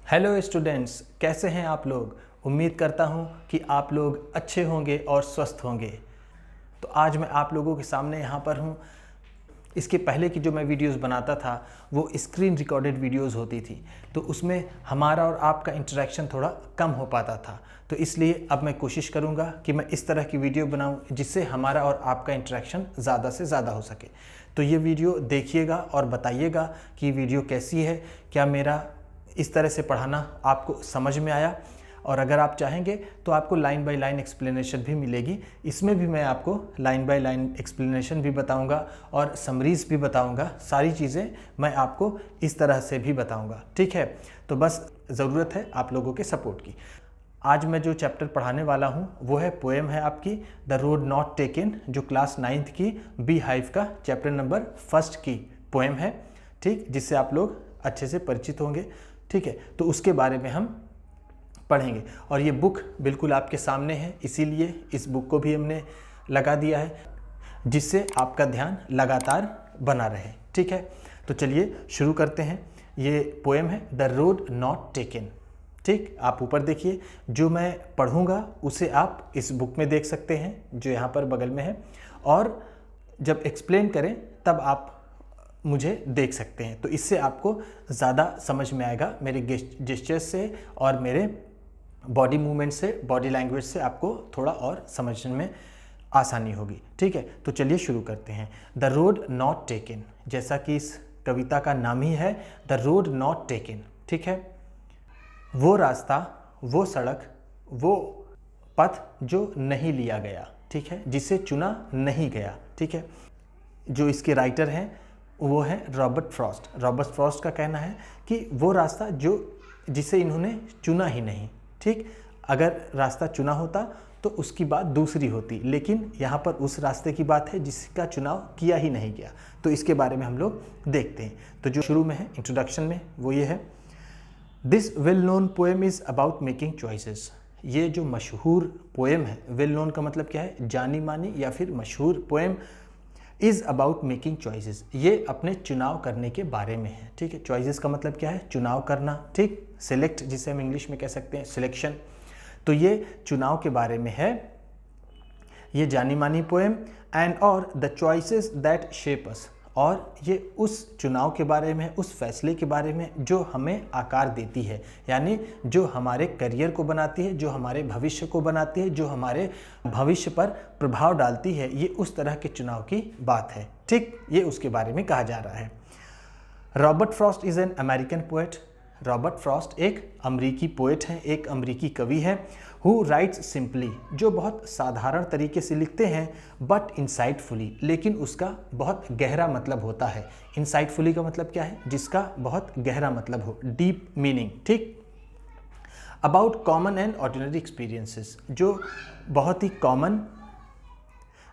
Hello students, कैसे हैं आप लोग। उम्मीद करता हूं कि आप लोग अच्छे होंगे और स्वस्थ होंगे। तो आज मैं आप लोगों के सामने यहाँ पर हूँ। इसके पहले की जो मैं वीडियोस बनाता था वो स्क्रीन रिकॉर्डेड वीडियोस होती थी, तो उसमें हमारा और आपका इंटरेक्शन थोड़ा कम हो पाता था। तो इसलिए अब मैं कोशिश करूँगा कि मैं इस तरह की वीडियो बनाऊँ जिससे हमारा और आपका इंटरेक्शन ज़्यादा से ज़्यादा हो सके। तो ये वीडियो देखिएगा और बताइएगा कि वीडियो कैसी है, क्या मेरा इस तरह से पढ़ाना आपको समझ में आया। और अगर आप चाहेंगे तो आपको लाइन बाय लाइन एक्सप्लेनेशन भी मिलेगी। इसमें भी मैं आपको लाइन बाय लाइन एक्सप्लेनेशन भी बताऊंगा और समरीज भी बताऊंगा। सारी चीज़ें मैं आपको इस तरह से भी बताऊंगा, ठीक है। तो बस ज़रूरत है आप लोगों के सपोर्ट की। आज मैं जो चैप्टर पढ़ाने वाला हूँ वो है पोएम है आपकी द रोड नॉट टेकन, जो क्लास 9th की बी हाइव का चैप्टर नंबर 1 की पोएम है, ठीक, जिससे आप लोग अच्छे से परिचित होंगे, ठीक है। तो उसके बारे में हम पढ़ेंगे और ये बुक बिल्कुल आपके सामने है, इसीलिए इस बुक को भी हमने लगा दिया है जिससे आपका ध्यान लगातार बना रहे, ठीक है। तो चलिए शुरू करते हैं। ये पोएम है द रोड नॉट टेकन, ठीक। आप ऊपर देखिए, जो मैं पढ़ूंगा उसे आप इस बुक में देख सकते हैं जो यहाँ पर बगल में है, और जब एक्सप्लेन करें तब आप मुझे देख सकते हैं। तो इससे आपको ज़्यादा समझ में आएगा, मेरे जेस्चर्स से और मेरे बॉडी मूवमेंट से, बॉडी लैंग्वेज से आपको थोड़ा और समझने में आसानी होगी, ठीक है। तो चलिए शुरू करते हैं। द रोड नॉट टेकन, जैसा कि इस कविता का नाम ही है, द रोड नॉट टेकन, ठीक है। वो रास्ता, वो सड़क, वो पथ जो नहीं लिया गया, ठीक है, जिसे चुना नहीं गया, ठीक है। जो इसके राइटर हैं वो है रॉबर्ट फ्रॉस्ट। रॉबर्ट फ्रॉस्ट का कहना है कि वो रास्ता जिसे इन्होंने चुना ही नहीं, ठीक। अगर रास्ता चुना होता तो उसकी बात दूसरी होती, लेकिन यहाँ पर उस रास्ते की बात है जिसका चुनाव किया ही नहीं गया। तो इसके बारे में हम लोग देखते हैं। तो जो शुरू में है इंट्रोडक्शन में वो ये है, this well known poem is about making choices. ये जो मशहूर पोएम है, वेल नोन का मतलब क्या है, जानी मानी या फिर मशहूर poem, is about making choices, ये अपने चुनाव करने के बारे में है, ठीक है। चॉइसेस का मतलब क्या है, चुनाव करना, ठीक। सिलेक्ट, जिसे हम इंग्लिश में कह सकते हैं सिलेक्शन। तो ये चुनाव के बारे में है, ये जानी मानी पोएम। एंड और द चॉइसेस दैट शेप अस, और ये उस चुनाव के बारे में, उस फैसले के बारे में जो हमें आकार देती है, यानी जो हमारे करियर को बनाती है, जो हमारे भविष्य को बनाती है, जो हमारे भविष्य पर प्रभाव डालती है। ये उस तरह के चुनाव की बात है, ठीक। ये उसके बारे में कहा जा रहा है। Robert Frost is an American poet. Robert Frost एक अमरीकी पोएट हैं, एक अमरीकी कवि हैं। हु राइट्स सिंपली, जो बहुत साधारण तरीके से लिखते हैं, बट इंसाइटफुली, लेकिन उसका बहुत गहरा मतलब होता है। इंसाइटफुली का मतलब क्या है, जिसका बहुत गहरा मतलब हो, डीप मीनिंग, ठीक। About common and ordinary experiences, जो बहुत ही कॉमन,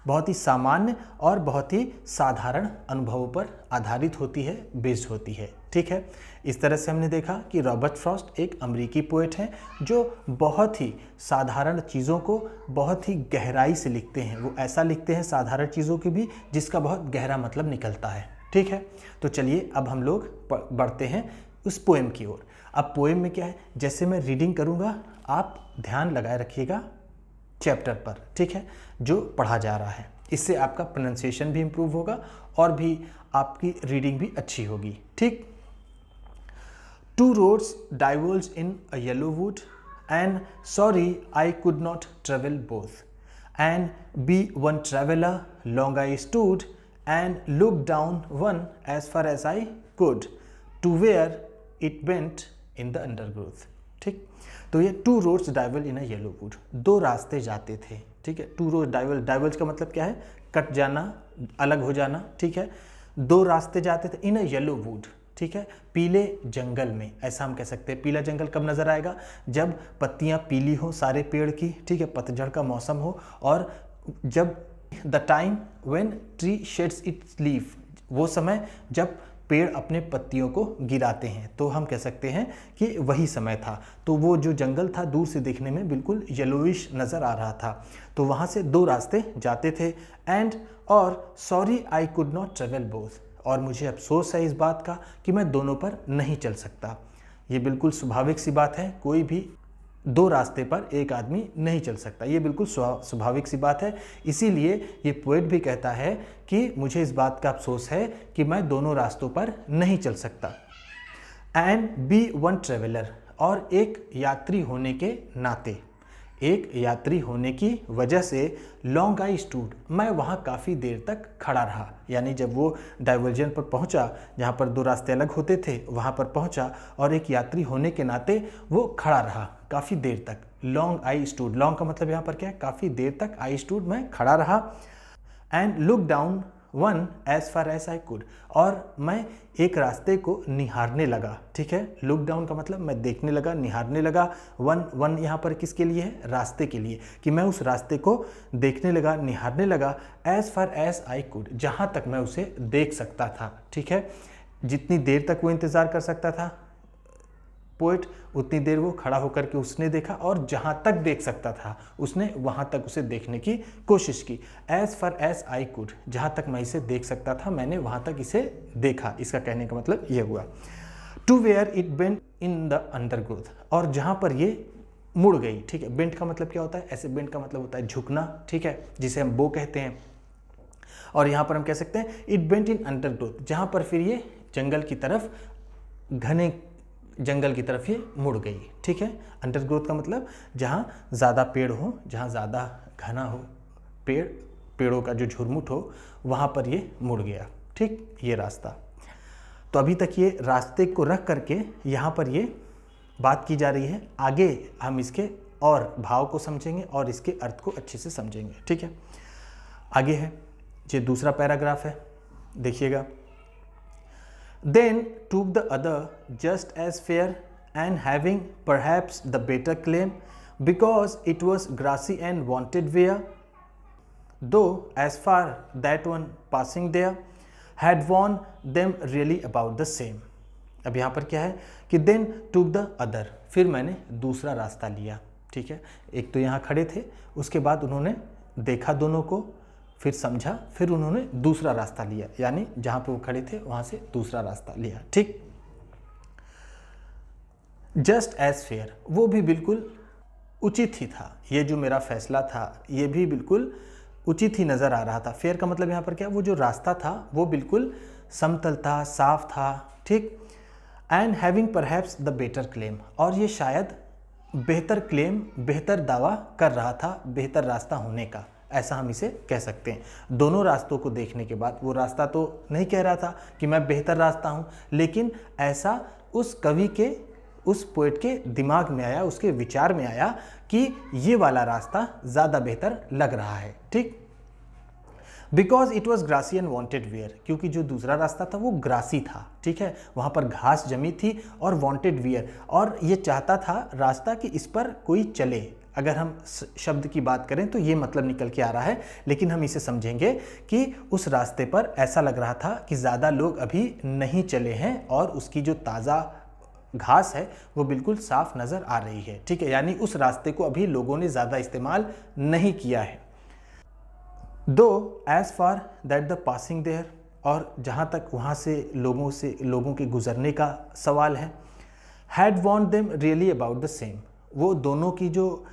बहुत ही सामान्य और बहुत ही साधारण अनुभवों पर आधारित होती है, बेस्ड होती है, ठीक है। इस तरह से हमने देखा कि रॉबर्ट फ्रॉस्ट एक अमेरिकी पोएट हैं जो बहुत ही साधारण चीज़ों को बहुत ही गहराई से लिखते हैं। वो ऐसा लिखते हैं साधारण चीज़ों की भी जिसका बहुत गहरा मतलब निकलता है, ठीक है। तो चलिए अब हम लोग बढ़ते हैं उस पोएम की ओर। अब पोएम में क्या है, जैसे मैं रीडिंग करूँगा आप ध्यान लगाए रखिएगा चैप्टर पर, ठीक है, जो पढ़ा जा रहा है। इससे आपका प्रोनाउंसिएशन भी इम्प्रूव होगा और भी आपकी रीडिंग भी अच्छी होगी, ठीक। Two roads diverge in a yellow wood and sorry I could not travel both and be one traveller long I stood and look down one as far as I could to where it went in the undergrowth, ठीक। तो ये two roads diverge in a yellow wood, दो रास्ते जाते थे, ठीक है। To road diverge, diverge का मतलब क्या है, कट जाना, अलग हो जाना, ठीक है। दो रास्ते जाते थे इन अ येलो वुड, ठीक है, पीले जंगल में, ऐसा हम कह सकते हैं। पीला जंगल कब नज़र आएगा, जब पत्तियां पीली हो सारे पेड़ की, ठीक है, पतझड़ का मौसम हो, और जब the time when tree shades it's leaf, वो समय जब पेड़ अपने पत्तियों को गिराते हैं, तो हम कह सकते हैं कि वही समय था। तो वो जो जंगल था दूर से देखने में बिल्कुल येलोइश नज़र आ रहा था। तो वहाँ से दो रास्ते जाते थे। एंड और sorry I could not travel both, और मुझे अफसोस है इस बात का कि मैं दोनों पर नहीं चल सकता। ये बिल्कुल स्वाभाविक सी बात है, कोई भी दो रास्ते पर एक आदमी नहीं चल सकता, ये बिल्कुल स्वाभाविक सी बात है। इसीलिए ये पोएट भी कहता है कि मुझे इस बात का अफसोस है कि मैं दोनों रास्तों पर नहीं चल सकता। एंड बी वन ट्रेवलर, और एक यात्री होने के नाते, एक यात्री होने की वजह से लॉन्ग आई स्टूड, मैं वहाँ काफ़ी देर तक खड़ा रहा। यानी जब वो डाइवर्जन पर पहुँचा, जहाँ पर दो रास्ते अलग होते थे, वहाँ पर पहुँचा और एक यात्री होने के नाते वो खड़ा रहा काफ़ी देर तक। लॉन्ग आई स्टूड, लॉन्ग का मतलब यहाँ पर क्या है, काफ़ी देर तक, आई स्टूड मैं खड़ा रहा। And look down one as far as I could, और मैं एक रास्ते को निहारने लगा। ठीक है, लुक डाउन का मतलब मैं देखने लगा, निहारने लगा। वन यहाँ पर किसके लिए है, रास्ते के लिए, कि मैं उस रास्ते को देखने लगा, निहारने लगा। As far as I could, जहाँ तक मैं उसे देख सकता था। ठीक है, जितनी देर तक वो इंतज़ार कर सकता था पोएट, उतनी देर वो खड़ा होकर के उसने देखा, और जहाँ तक देख सकता था उसने वहाँ तक उसे देखने की कोशिश की। As far as I could, जहाँ तक मैं इसे देख सकता था मैंने वहाँ तक इसे देखा। इसका कहने का मतलब ये हुआ। To where it bent in the undergrowth, और जहाँ पर ये मुड़ गई। ठीक है, बेंट का मतलब क्या होता है, ऐसे बेंट का मतलब होता है झुकना। ठीक है, जिसे हम बो कहते हैं, और यहाँ पर हम कह सकते हैं इट बेंट इन अंडरग्रोथ, जहाँ पर फिर ये जंगल की तरफ, घने जंगल की तरफ ये मुड़ गई। ठीक है, अंडरग्रोथ का मतलब जहाँ ज़्यादा पेड़ हो, जहाँ ज़्यादा घना हो पेड़ों का जो झुरमुट हो, वहाँ पर ये मुड़ गया। ठीक, ये रास्ता। तो अभी तक ये रास्ते को रख करके यहाँ पर ये बात की जा रही है। आगे हम इसके और भाव को समझेंगे और इसके अर्थ को अच्छे से समझेंगे। ठीक है, आगे है, ये दूसरा पैराग्राफ है, देखिएगा। Then took the other just as fair and having perhaps the better claim, because it was grassy and wanted wear, though as far that one passing there had warned them really about the same. अब यहाँ पर क्या है कि then took the other, फिर मैंने दूसरा रास्ता लिया। ठीक है, एक तो यहाँ खड़े थे, उसके बाद उन्होंने देखा दोनों को, फिर समझा, फिर उन्होंने दूसरा रास्ता लिया, यानी जहां पे वो खड़े थे वहां से दूसरा रास्ता लिया। ठीक, जस्ट एज फेयर, वो भी बिल्कुल उचित ही था। ये जो मेरा फैसला था ये भी बिल्कुल उचित ही नज़र आ रहा था। फेयर का मतलब यहाँ पर क्या, वो जो रास्ता था वो बिल्कुल समतल था, साफ था। ठीक, and having perhaps the better claim, और ये शायद बेहतर क्लेम, बेहतर दावा कर रहा था बेहतर रास्ता होने का, ऐसा हम इसे कह सकते हैं। दोनों रास्तों को देखने के बाद, वो रास्ता तो नहीं कह रहा था कि मैं बेहतर रास्ता हूँ, लेकिन ऐसा उस कवि के, उस पोएट के दिमाग में आया, उसके विचार में आया कि ये वाला रास्ता ज़्यादा बेहतर लग रहा है। ठीक, because it was grassy and wanted wear, क्योंकि जो दूसरा रास्ता था वो ग्रासी था। ठीक है, वहाँ पर घास जमी थी, और वॉन्टेड वेयर, और ये चाहता था रास्ता कि इस पर कोई चले। अगर हम शब्द की बात करें तो ये मतलब निकल के आ रहा है, लेकिन हम इसे समझेंगे कि उस रास्ते पर ऐसा लग रहा था कि ज़्यादा लोग अभी नहीं चले हैं, और उसकी जो ताज़ा घास है वो बिल्कुल साफ नज़र आ रही है। ठीक है, यानी उस रास्ते को अभी लोगों ने ज़्यादा इस्तेमाल नहीं किया है। Though as far that the passing there, और जहाँ तक वहाँ से लोगों के गुजरने का सवाल है, had want them really about the same, वो दोनों की जो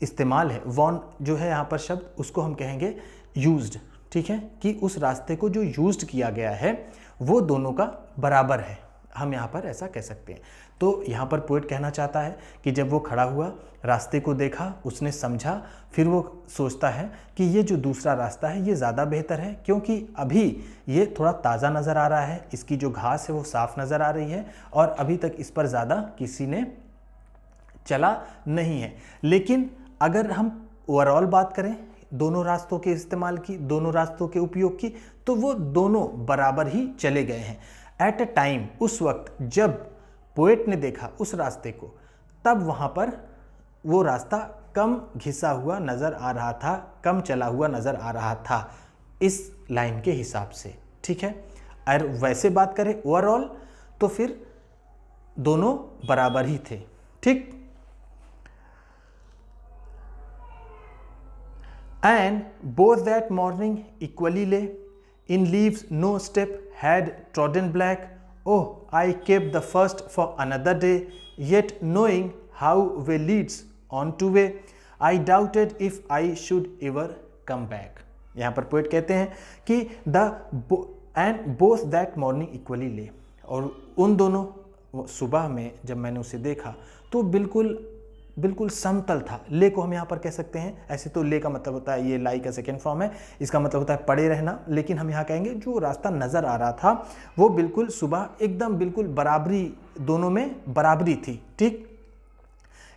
इस्तेमाल है, वॉन जो है यहाँ पर शब्द, उसको हम कहेंगे यूज्ड। ठीक है, कि उस रास्ते को जो यूज्ड किया गया है वो दोनों का बराबर है, हम यहाँ पर ऐसा कह सकते हैं। तो यहाँ पर पोएट कहना चाहता है कि जब वो खड़ा हुआ, रास्ते को देखा, उसने समझा, फिर वो सोचता है कि ये जो दूसरा रास्ता है ये ज़्यादा बेहतर है, क्योंकि अभी ये थोड़ा ताज़ा नज़र आ रहा है, इसकी जो घास है वो साफ़ नज़र आ रही है, और अभी तक इस पर ज़्यादा किसी ने चला नहीं है। लेकिन अगर हम ओवरऑल बात करें दोनों रास्तों के इस्तेमाल की, दोनों रास्तों के उपयोग की, तो वो दोनों बराबर ही चले गए हैं। एट अ टाइम, उस वक्त जब पोएट ने देखा उस रास्ते को, तब वहाँ पर वो रास्ता कम घिसा हुआ नज़र आ रहा था, कम चला हुआ नज़र आ रहा था इस लाइन के हिसाब से। ठीक है, और वैसे बात करें ओवरऑल तो फिर दोनों बराबर ही थे। ठीक, and both that morning equally lay in leaves no step had trodden black oh I kept the first for another day, yet knowing how way leads on to way, I doubted if I should ever come back. यहाँ पर poet कहते हैं कि and both that morning equally lay, और उन दोनों सुबह में जब मैंने उसे देखा तो बिल्कुल समतल था। ले को हम यहाँ पर कह सकते हैं, ऐसे तो ले का मतलब होता है, ये लाई का सेकेंड फॉर्म है, इसका मतलब होता है पड़े रहना, लेकिन हम यहाँ कहेंगे जो रास्ता नज़र आ रहा था वो बिल्कुल सुबह एकदम बिल्कुल बराबरी, दोनों में बराबरी थी। ठीक।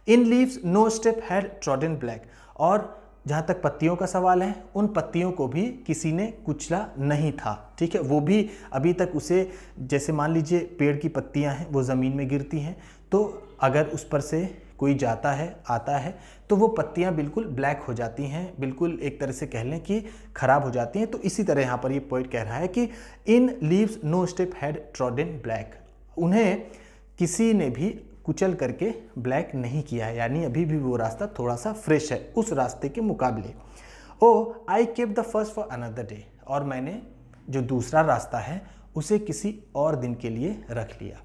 In leaves no step had trodden black, और जहाँ तक पत्तियों का सवाल है, उन पत्तियों को भी किसी ने कुचला नहीं था। ठीक है, वो भी अभी तक उसे, जैसे मान लीजिए पेड़ की पत्तियाँ हैं वो ज़मीन में गिरती हैं, तो अगर उस पर से कोई जाता है आता है तो वो पत्तियाँ बिल्कुल ब्लैक हो जाती हैं, बिल्कुल एक तरह से कह लें कि ख़राब हो जाती हैं। तो इसी तरह यहाँ पर ये पोएट कह रहा है कि in leaves no step had trodden black, उन्हें किसी ने भी कुचल करके ब्लैक नहीं किया है, यानी अभी भी वो रास्ता थोड़ा सा फ्रेश है उस रास्ते के मुकाबले। Oh I kept the first for another day, और मैंने जो दूसरा रास्ता है उसे किसी और दिन के लिए रख लिया।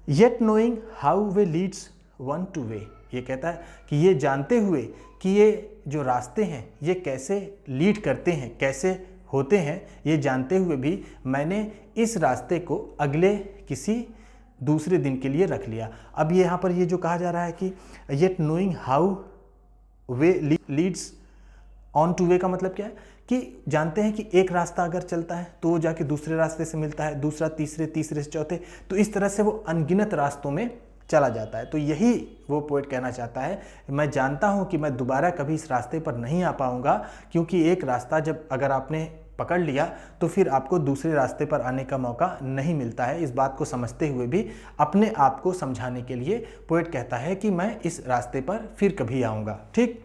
Yet knowing how way Leeds one two way, ये कहता है कि ये जानते हुए कि ये जो रास्ते हैं ये कैसे लीड करते हैं, कैसे होते हैं, ये जानते हुए भी मैंने इस रास्ते को अगले किसी दूसरे दिन के लिए रख लिया। अब ये यहाँ पर ये जो कहा जा रहा है कि yet knowing how way leads on to वे का मतलब क्या है कि जानते हैं कि एक रास्ता अगर चलता है तो वो जाके दूसरे रास्ते से मिलता है, दूसरा तीसरे, तीसरे से चौथे, तो इस तरह से वो अनगिनत रास्तों में चला जाता है। तो यही वो पोएट कहना चाहता है, मैं जानता हूँ कि मैं दोबारा कभी इस रास्ते पर नहीं आ पाऊँगा, क्योंकि एक रास्ता जब अगर आपने पकड़ लिया तो फिर आपको दूसरे रास्ते पर आने का मौका नहीं मिलता है। इस बात को समझते हुए भी अपने आप को समझाने के लिए पोएट कहता है कि मैं इस रास्ते पर फिर कभी आऊँगा। ठीक।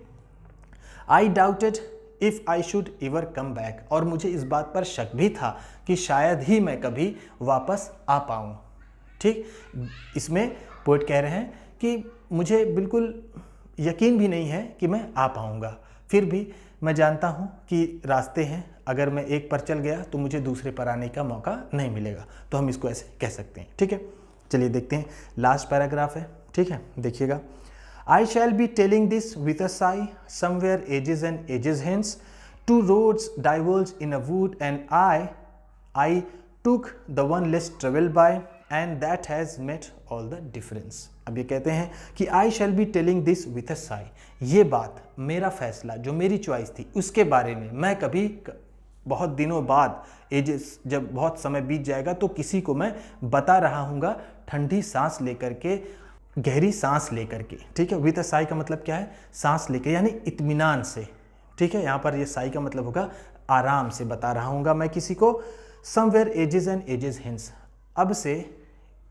आई doubted if I should ever come back, और मुझे इस बात पर शक भी था कि शायद ही मैं कभी वापस आ पाऊँ। ठीक। इसमें पोएट कह रहे हैं कि मुझे बिल्कुल यकीन भी नहीं है कि मैं आ पाऊँगा, फिर भी मैं जानता हूँ कि रास्ते हैं, अगर मैं एक पर चल गया तो मुझे दूसरे पर आने का मौका नहीं मिलेगा। तो हम इसको ऐसे कह सकते हैं। ठीक है, चलिए देखते हैं, लास्ट पैराग्राफ है। ठीक है, देखिएगा। I shall be telling this with a sigh somewhere ages and ages hence, two roads diverge in a wood and I took the one less travelled by and that has made all the difference. अब ये कहते हैं कि I shall be telling this with a sigh, ये बात, मेरा फैसला, जो मेरी चॉइस थी उसके बारे में मैं कभी बहुत दिनों बाद, एजेस जब बहुत समय बीत जाएगा तो किसी को मैं बता रहा हूँगा, ठंडी सांस लेकर के, गहरी सांस लेकर के। ठीक है, विथ अ साई का मतलब क्या है, सांस लेकर, यानी इत्मीनान से। ठीक है, यहाँ पर ये साई का मतलब होगा आराम से बता रहा हूँगा मैं किसी को। Somewhere ages and ages hence, अब से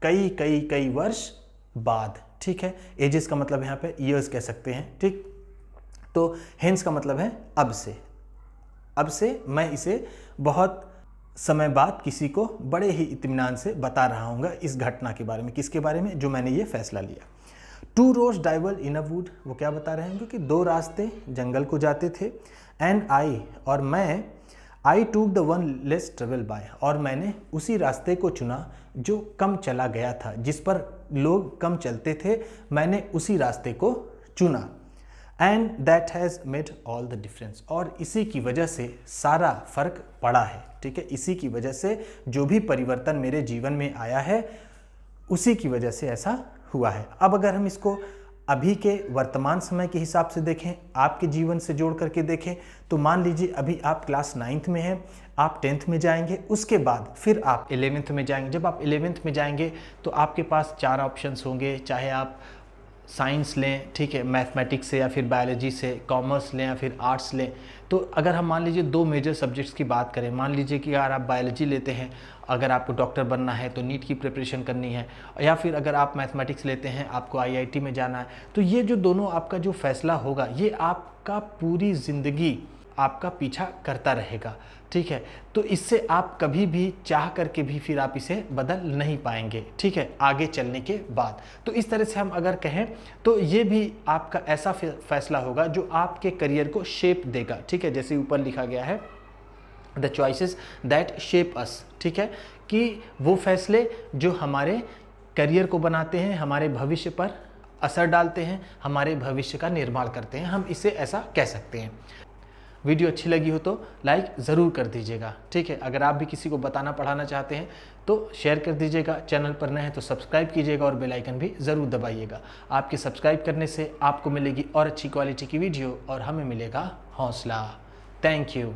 कई वर्ष बाद। ठीक है, एजेस का मतलब यहाँ पे ईयर्स कह सकते हैं। ठीक, तो हेंस का मतलब है अब से मैं इसे बहुत समय बाद किसी को बड़े ही इत्मीनान से बता रहा हूँगा इस घटना के बारे में। किसके बारे में, जो मैंने ये फैसला लिया। Two roads diverge in a wood, वो क्या बता रहे हैं कि दो रास्ते जंगल को जाते थे। एंड आई, और मैं, I took the one less travelled by, और मैंने उसी रास्ते को चुना जो कम चला गया था, जिस पर लोग कम चलते थे, मैंने उसी रास्ते को चुना। And that has made all the difference, और इसी की वजह से सारा फर्क पड़ा है। ठीक है, इसी की वजह से जो भी परिवर्तन मेरे जीवन में आया है उसी की वजह से ऐसा हुआ है। अब अगर हम इसको अभी के वर्तमान समय के हिसाब से देखें, आपके जीवन से जोड़ करके देखें, तो मान लीजिए अभी आप क्लास 9th में हैं, आप 10th में जाएंगे, उसके बाद फिर आप 11th में जाएंगे। जब आप 11th में जाएंगे तो आपके पास 4 ऑप्शंस होंगे, चाहे आप साइंस लें, ठीक है, मैथमेटिक्स से, या फिर बायोलॉजी से, कॉमर्स लें या फिर आर्ट्स लें। तो अगर हम मान लीजिए 2 मेजर सब्जेक्ट्स की बात करें, मान लीजिए कि अगर आप बायोलॉजी लेते हैं, अगर आपको डॉक्टर बनना है तो नीट की प्रिपरेशन करनी है, या फिर अगर आप मैथमेटिक्स लेते हैं, आपको आईआईटी में जाना है, तो ये जो दोनों आपका जो फैसला होगा ये आपका पूरी ज़िंदगी आपका पीछा करता रहेगा। ठीक है, तो इससे आप कभी भी चाह करके भी फिर आप इसे बदल नहीं पाएंगे। ठीक है, आगे चलने के बाद। तो इस तरह से हम अगर कहें तो ये भी आपका ऐसा फैसला होगा जो आपके करियर को शेप देगा। ठीक है, जैसे ऊपर लिखा गया है, द चॉइसेस दैट शेप अस। ठीक है, कि वो फैसले जो हमारे करियर को बनाते हैं, हमारे भविष्य पर असर डालते हैं, हमारे भविष्य का निर्माण करते हैं, हम इसे ऐसा कह सकते हैं। वीडियो अच्छी लगी हो तो लाइक ज़रूर कर दीजिएगा, ठीक है। अगर आप भी किसी को बताना पढ़ाना चाहते हैं तो शेयर कर दीजिएगा। चैनल पर नए हैं तो सब्सक्राइब कीजिएगा और बेल आइकन भी ज़रूर दबाइएगा। आपके सब्सक्राइब करने से आपको मिलेगी और अच्छी क्वालिटी की वीडियो और हमें मिलेगा हौसला। Thank you.